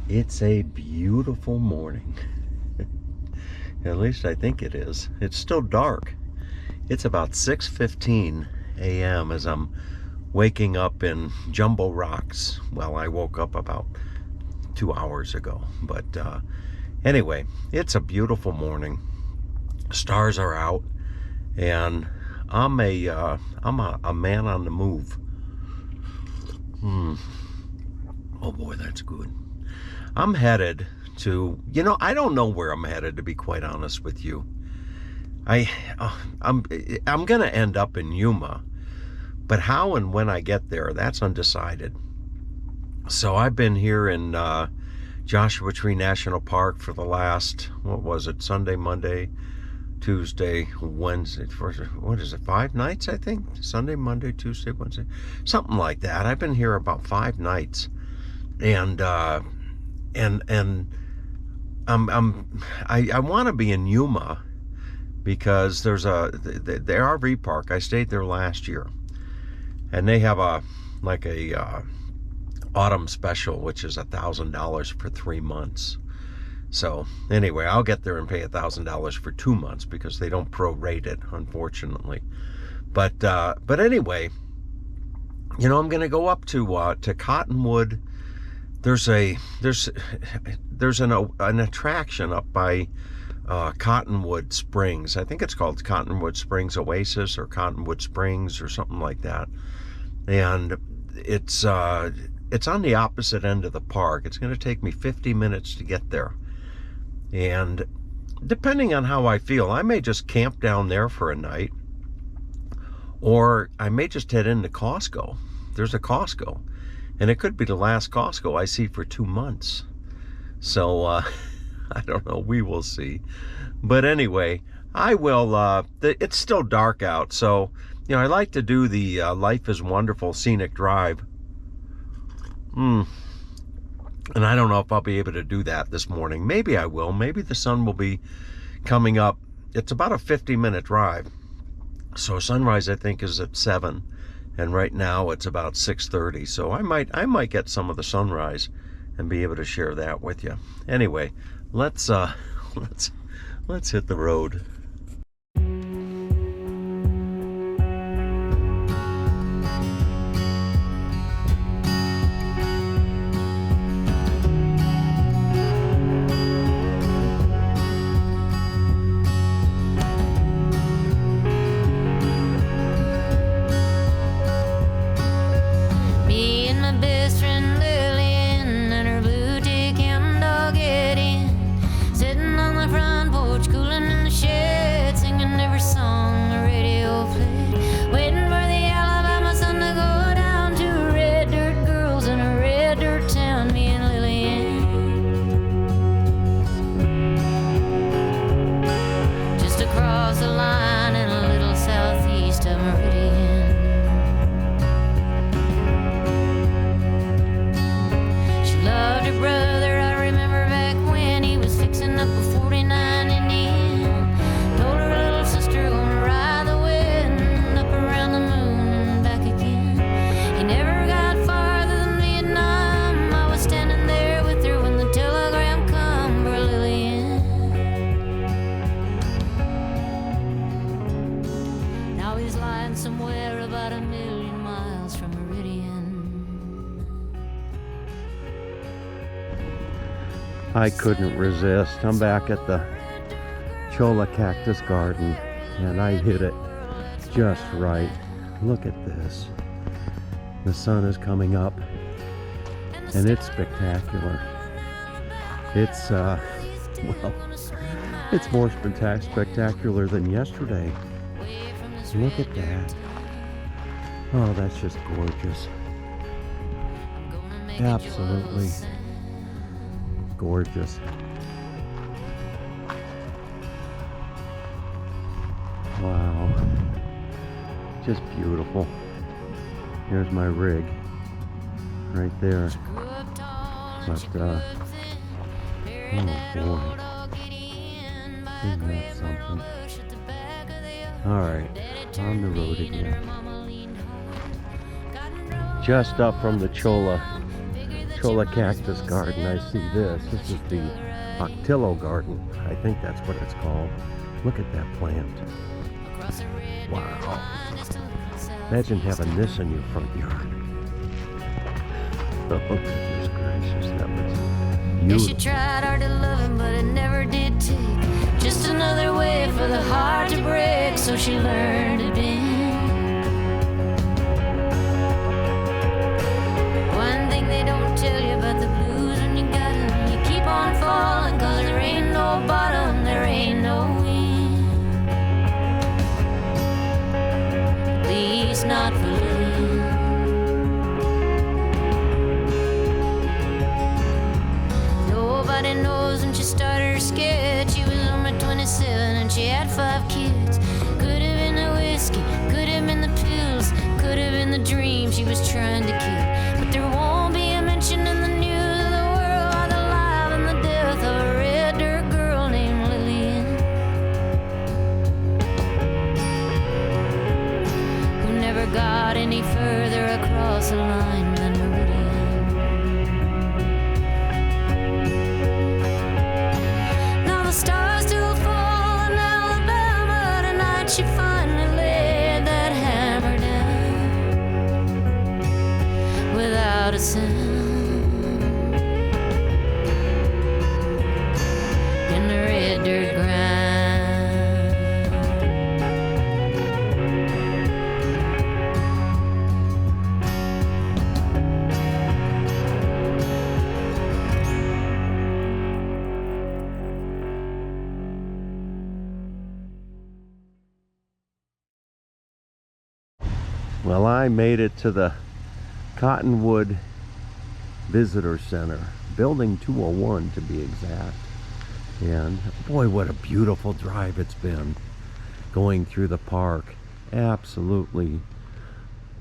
It's a beautiful morning. At least I think it is. It's still dark. It's about 6:15 a.m. as I'm waking up in Jumbo Rocks. Well, I woke up about 2 hours ago. But anyway, it's a beautiful morning. Stars are out, and I'm a man on the move. Oh boy, that's good. I'm headed to, I don't know where I'm headed, to be quite honest with you. I'm going to end up in Yuma, but how and when I get there, that's undecided. So I've been here in Joshua Tree National Park for the last, Sunday, Monday, Tuesday, Wednesday, what is it, 5 nights, I think? Sunday, Monday, Tuesday, Wednesday, something like that. I've been here about 5 nights, and I want to be in Yuma because there's the RV park. I stayed there last year, and they have a autumn special, which is $1,000 for 3 months. So anyway, I'll get there and pay $1,000 for 2 months because they don't prorate it, unfortunately. But anyway, I'm going to go up to Cottonwood. There's an attraction up by Cottonwood Springs. I think it's called Cottonwood Springs Oasis or Cottonwood Springs or something like that. And it's on the opposite end of the park. It's going to take me 50 minutes to get there. And depending on how I feel, I may just camp down there for a night, or I may just head into Costco. There's a Costco, and it could be the last Costco I see for 2 months. So I don't know. We will see. But anyway, I will. It's still dark out, so I like to do the Life is Wonderful Scenic Drive. And I don't know if I'll be able to do that this morning. Maybe I will. Maybe the sun will be coming up. It's about a 50-minute drive. So sunrise, I think, is at 7. And right now it's about 6:30. So I might get some of the sunrise and be able to share that with you. Anyway, let's hit the road. Somewhere about 1,000,000 miles from Meridian. I couldn't resist. I'm back at the Cholla Cactus Garden, and I hit it just right. Look at this. The sun is coming up, and it's spectacular. It's it's more spectacular than yesterday. Look at that. Oh, that's just gorgeous. Absolutely gorgeous. Wow. Just beautiful. Here's my rig right there. But, oh boy. Isn't that something? Alright, on the road again. Just up from the Cholla tarantula cactus garden. I see this. This is the octillo garden. I think that's what it's called. Look at that plant. Wow. Imagine having this in your front yard. Oh, goodness gracious, that was Yeah, beautiful. she tried hard to love him, but it never did take. Just another way for the heart to break, so she learned to bend. One thing they don't tell you about the blues when you got 'em, you keep on falling, 'cause there ain't no bottom, there ain't no wind. At least not for Lily. Nobody knows when she started her sketch. She was only 27 and she had 5 kids. Could have been the whiskey, could have been the pills, could have been the dream she was trying to keep. But there won't be a mention in the news of the world of the life and the death of a red dirt girl named Lillian, who never got any further across the line than Meridian. The stars still fall in Alabama. Tonight she finally laid that hammer down without a sound in the red dirt ground. Well, I made it to the Cottonwood Visitor Center, building 201 to be exact. And boy, what a beautiful drive it's been going through the park. Absolutely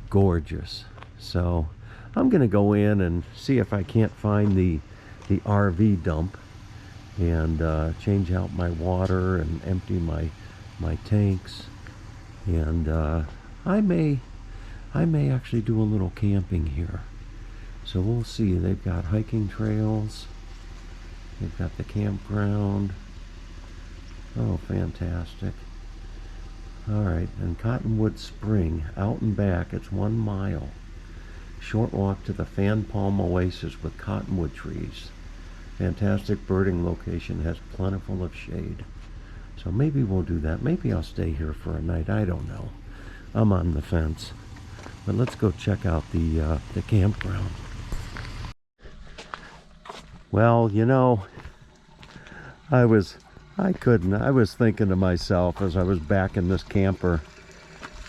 gorgeous. So I'm gonna go in and see if I can't find the RV dump and change out my water and empty my tanks. And I may actually do a little camping here. So we'll see. They've got hiking trails. They've got the campground. Oh, fantastic. All right, and Cottonwood Spring, out and back, it's 1 mile. Short walk to the Fan Palm Oasis with cottonwood trees. Fantastic birding location, has plentiful of shade. So maybe we'll do that. Maybe I'll stay here for a night. I don't know. I'm on the fence. But let's go check out the campground. Well, you know, I was thinking to myself as I was backing this camper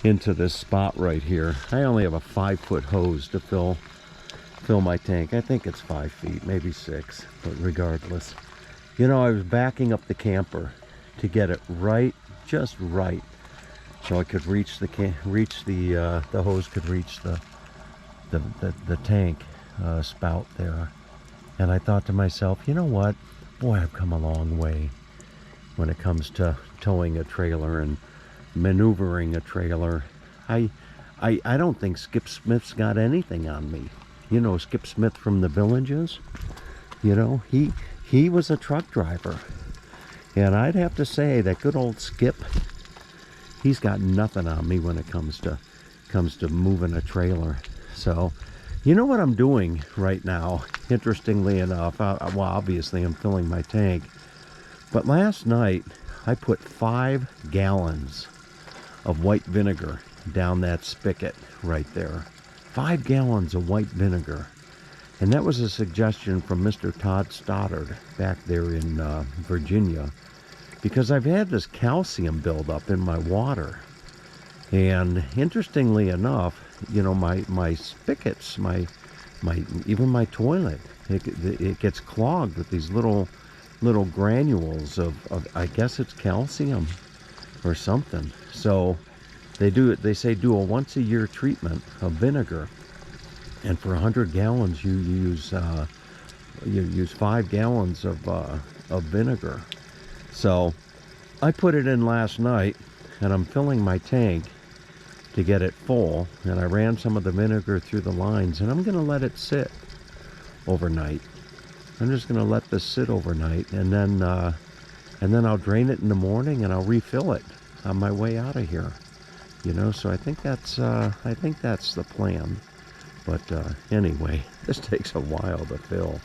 into this spot right here. I only have a 5-foot hose to fill my tank. I think it's 5 feet, maybe 6, but regardless. You know, I was backing up the camper to get it right, just right, so I could reach the hose could reach the tank spout there. And I thought to myself, you know what? Boy, I've come a long way when it comes to towing a trailer and maneuvering a trailer. I don't think Skip Smith's got anything on me. You know Skip Smith from the Villages? You know, he was a truck driver. And I'd have to say that good old Skip, he's got nothing on me when it comes to moving a trailer. So, you know what I'm doing right now, interestingly enough, well, obviously I'm filling my tank, but last night I put 5 gallons of white vinegar down that spigot right there. 5 gallons of white vinegar. And that was a suggestion from Mr. Todd Stoddard back there in Virginia, because I've had this calcium buildup in my water. And interestingly enough, you know, my spigots, even my toilet, it gets clogged with these little granules of I guess it's calcium or something. So they say do a once a year treatment of vinegar, and for 100 gallons you use 5 gallons of vinegar. So I put it in last night, and I'm filling my tank to get it full, and I ran some of the vinegar through the lines, and I'm going to let it sit overnight. I'm just going to let this sit overnight, and then I'll drain it in the morning and I'll refill it on my way out of here. You know, so I think that's the plan. But anyway, this takes a while to fill.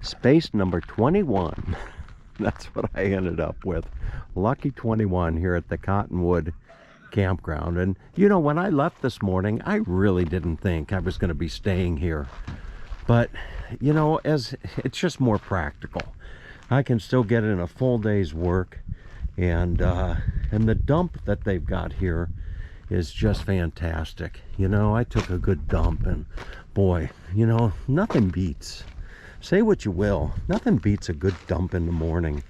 Space number 21. That's what I ended up with. Lucky 21 here at the Cottonwood campground. And you know, when I left this morning, I really didn't think I was going to be staying here. But you know, as it's just more practical. I can still get in a full day's work, and the dump that they've got here is just fantastic. You know, I took a good dump, and boy, you know, nothing beats, say what you will, nothing beats a good dump in the morning.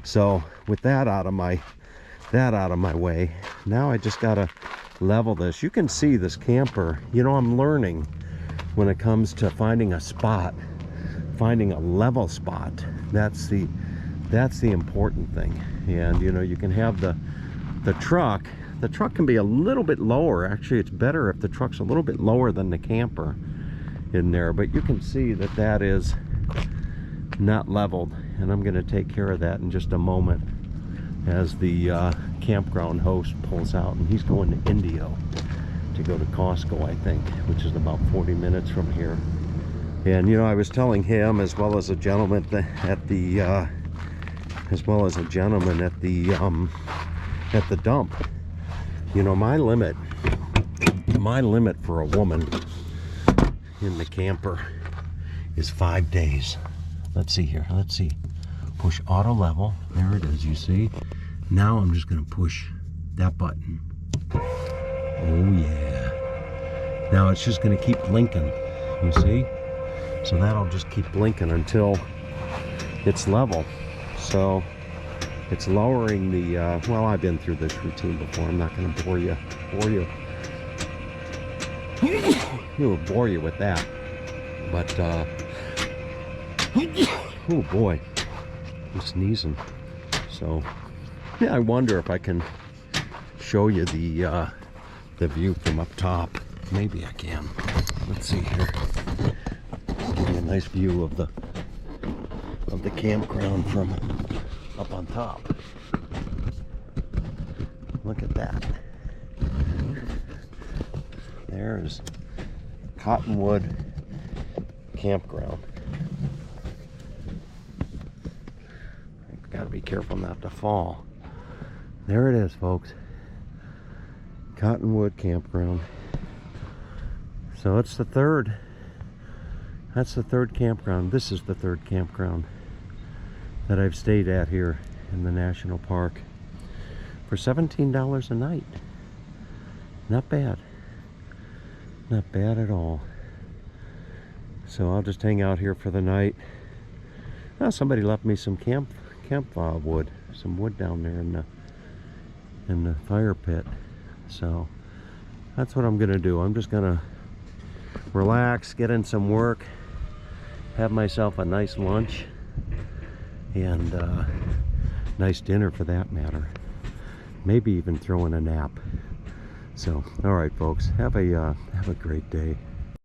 So with that out of my way, now I just gotta level this. You can see this camper, you know, I'm learning when it comes to finding a spot, finding a level spot. That's the important thing. And you know, you can have the truck can be a little bit lower. Actually, it's better if the truck's a little bit lower than the camper in there, but you can see that that is not leveled, and I'm going to take care of that in just a moment as the campground host pulls out, and he's going to Indio to go to Costco, I think, which is about 40 minutes from here. And you know, I was telling him, as well as a gentleman at the dump, you know, my limit for a woman in the camper is 5 days. Let's see here. Let's see. Push auto level. There it is. You see? Now I'm just going to push that button. Oh yeah. Now it's just going to keep blinking. You see? So that'll just keep blinking until it's level. So it's lowering the, well, I've been through this routine before. I'm not going to bore you with that. But, oh boy, I'm sneezing. So, yeah, I wonder if I can show you the view from up top. Maybe I can. Let's see here. Give you a nice view of the campground from up on top. Look at that. There's Cottonwood campground. I've got to be careful not to fall. There it is, folks. Cottonwood campground. So it's the third. That's the third campground. This is the third campground that I've stayed at here in the national park for $17 a night. Not bad. Not bad at all. So I'll just hang out here for the night. Oh, somebody left me some camp wood, some wood down there in the fire pit. So that's what I'm gonna do. I'm just gonna relax, get in some work, have myself a nice lunch, and nice dinner for that matter. Maybe even throw in a nap. So, all right, folks, have a great day.